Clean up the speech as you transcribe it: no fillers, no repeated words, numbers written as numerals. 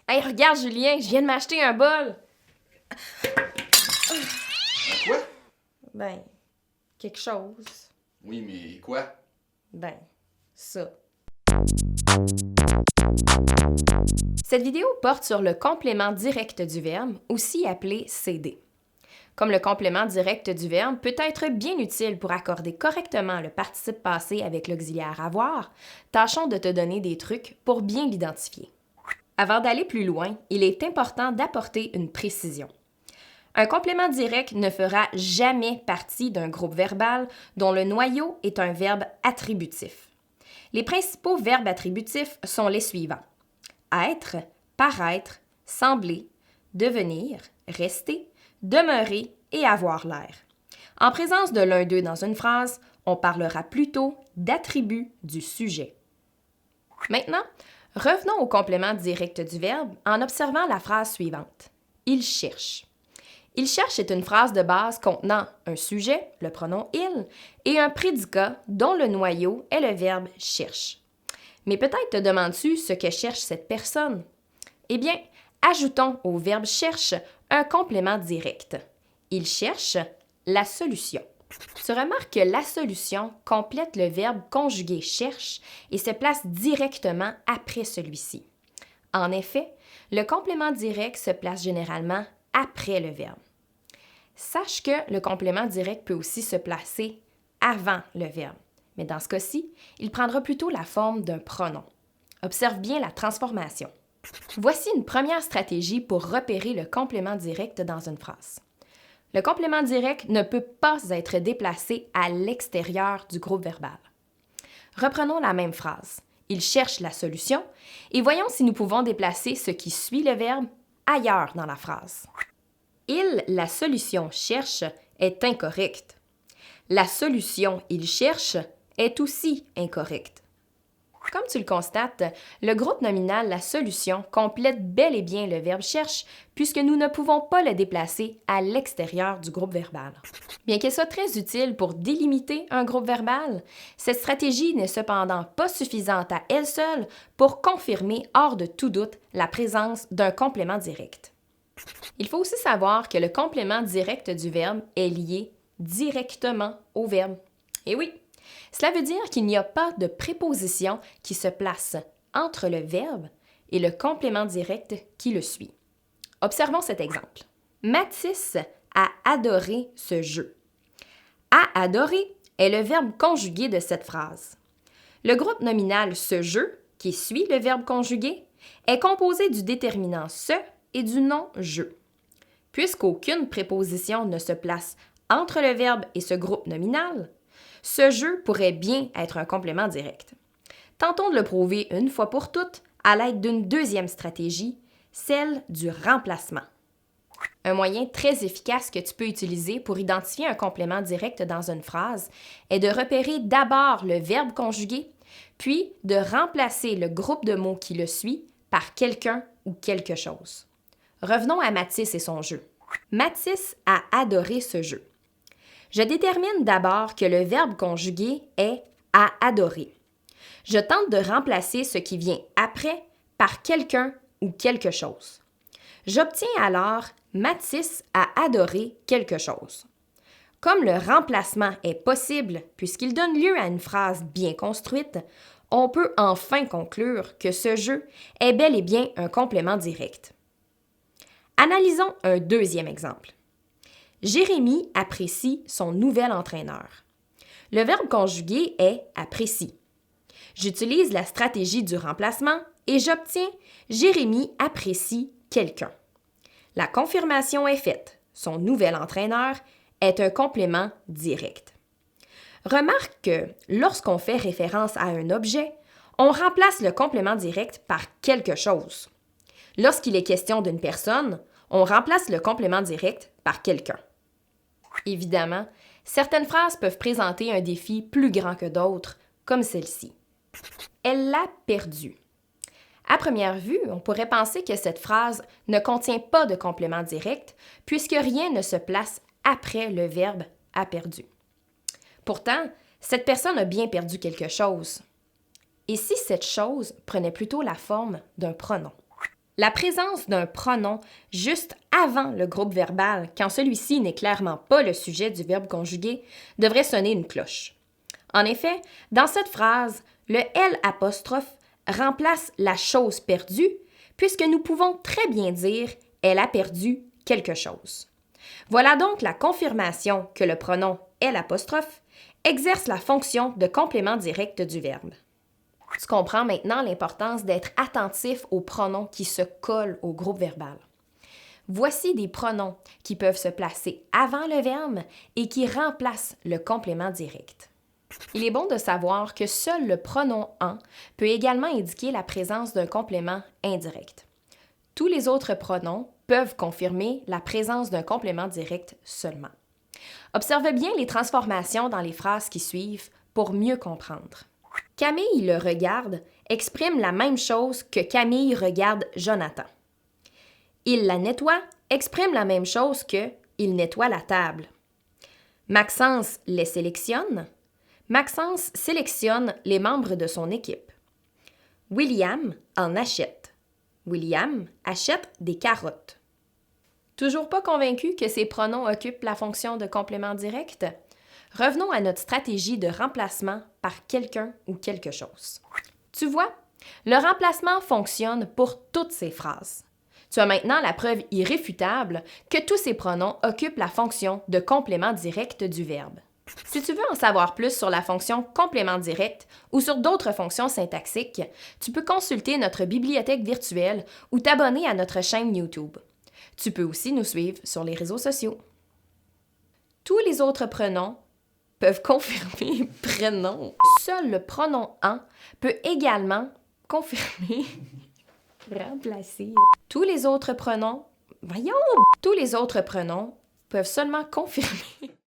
Hey, regarde, Julien, je viens de m'acheter un bol. Quoi? Ben, quelque chose. Oui, mais quoi? Ben, ça. Cette vidéo porte sur le complément direct du verbe, aussi appelé CD. Comme le complément direct du verbe peut être bien utile pour accorder correctement le participe passé avec l'auxiliaire avoir, tâchons de te donner des trucs pour bien l'identifier. Avant d'aller plus loin, il est important d'apporter une précision. Un complément direct ne fera jamais partie d'un groupe verbal dont le noyau est un verbe attributif. Les principaux verbes attributifs sont les suivants: être, paraître, sembler, devenir, rester, demeurer et avoir l'air. En présence de l'un d'eux dans une phrase, on parlera plutôt d'attribut du sujet. Maintenant, revenons au complément direct du verbe en observant la phrase suivante. Il cherche. Il cherche est une phrase de base contenant un sujet, le pronom il, et un prédicat dont le noyau est le verbe cherche. Mais peut-être te demandes-tu ce que cherche cette personne? Eh bien, ajoutons au verbe cherche un complément direct. Il cherche la solution. Tu remarques que la solution complète le verbe conjugué cherche et se place directement après celui-ci. En effet, le complément direct se place généralement après le verbe. Sache que le complément direct peut aussi se placer avant le verbe, mais dans ce cas-ci, il prendra plutôt la forme d'un pronom. Observe bien la transformation. Voici une première stratégie pour repérer le complément direct dans une phrase. Le complément direct ne peut pas être déplacé à l'extérieur du groupe verbal. Reprenons la même phrase. Il cherche la solution et voyons si nous pouvons déplacer ce qui suit le verbe ailleurs dans la phrase. Il, la solution, cherche est incorrect. La solution, il cherche est aussi incorrecte. Comme tu le constates, le groupe nominal la solution complète bel et bien le verbe cherche puisque nous ne pouvons pas le déplacer à l'extérieur du groupe verbal. Bien qu'elle soit très utile pour délimiter un groupe verbal, cette stratégie n'est cependant pas suffisante à elle seule pour confirmer hors de tout doute la présence d'un complément direct. Il faut aussi savoir que le complément direct du verbe est lié directement au verbe. Et oui, cela veut dire qu'il n'y a pas de préposition qui se place entre le verbe et le complément direct qui le suit. Observons cet exemple. Mathis a adoré ce jeu. A adorer est le verbe conjugué de cette phrase. Le groupe nominal ce jeu, qui suit le verbe conjugué, est composé du déterminant ce et du nom je. Puisqu'aucune préposition ne se place entre le verbe et ce groupe nominal, ce jeu pourrait bien être un complément direct. Tentons de le prouver une fois pour toutes à l'aide d'une deuxième stratégie, celle du remplacement. Un moyen très efficace que tu peux utiliser pour identifier un complément direct dans une phrase est de repérer d'abord le verbe conjugué, puis de remplacer le groupe de mots qui le suit par quelqu'un ou quelque chose. Revenons à Mathis et son jeu. Mathis a adoré ce jeu. Je détermine d'abord que le verbe conjugué est à adorer. Je tente de remplacer ce qui vient après par quelqu'un ou quelque chose. J'obtiens alors Mathis a adoré quelque chose. Comme le remplacement est possible puisqu'il donne lieu à une phrase bien construite, on peut enfin conclure que ce jeu est bel et bien un complément direct. Analysons un deuxième exemple. Jérémy apprécie son nouvel entraîneur. Le verbe conjugué est apprécie. J'utilise la stratégie du remplacement et j'obtiens Jérémy apprécie quelqu'un. La confirmation est faite. Son nouvel entraîneur est un complément direct. Remarque que lorsqu'on fait référence à un objet, on remplace le complément direct par quelque chose. Lorsqu'il est question d'une personne, on remplace le complément direct par quelqu'un. Évidemment, certaines phrases peuvent présenter un défi plus grand que d'autres, comme celle-ci. Elle l'a perdu. À première vue, on pourrait penser que cette phrase ne contient pas de complément direct, puisque rien ne se place après le verbe a perdu. Pourtant, cette personne a bien perdu quelque chose. Et si cette chose prenait plutôt la forme d'un pronom? La présence d'un pronom juste avant le groupe verbal, quand celui-ci n'est clairement pas le sujet du verbe conjugué, devrait sonner une cloche. En effet, dans cette phrase, le L' remplace la chose perdue, puisque nous pouvons très bien dire « elle a perdu quelque chose ». Voilà donc la confirmation que le pronom L' exerce la fonction de complément direct du verbe. Tu comprends maintenant l'importance d'être attentif aux pronoms qui se collent au groupe verbal. Voici des pronoms qui peuvent se placer avant le verbe et qui remplacent le complément direct. Il est bon de savoir que seul le pronom « en » peut également indiquer la présence d'un complément indirect. Tous les autres pronoms peuvent confirmer la présence d'un complément direct seulement. Observe bien les transformations dans les phrases qui suivent pour mieux comprendre. Camille le regarde exprime la même chose que Camille regarde Jonathan. Il la nettoie exprime la même chose que il nettoie la table. Maxence les sélectionne. Maxence sélectionne les membres de son équipe. William en achète. William achète des carottes. Toujours pas convaincu que ces pronoms occupent la fonction de complément direct? Revenons à notre stratégie de remplacement par quelqu'un ou quelque chose. Tu vois, le remplacement fonctionne pour toutes ces phrases. Tu as maintenant la preuve irréfutable que tous ces pronoms occupent la fonction de complément direct du verbe. Si tu veux en savoir plus sur la fonction complément direct ou sur d'autres fonctions syntaxiques, tu peux consulter notre bibliothèque virtuelle ou t'abonner à notre chaîne YouTube. Tu peux aussi nous suivre sur les réseaux sociaux. Tous les autres pronoms peuvent confirmer prénom. Seul le pronom « en » peut également confirmer remplacer. Tous les autres pronoms peuvent seulement confirmer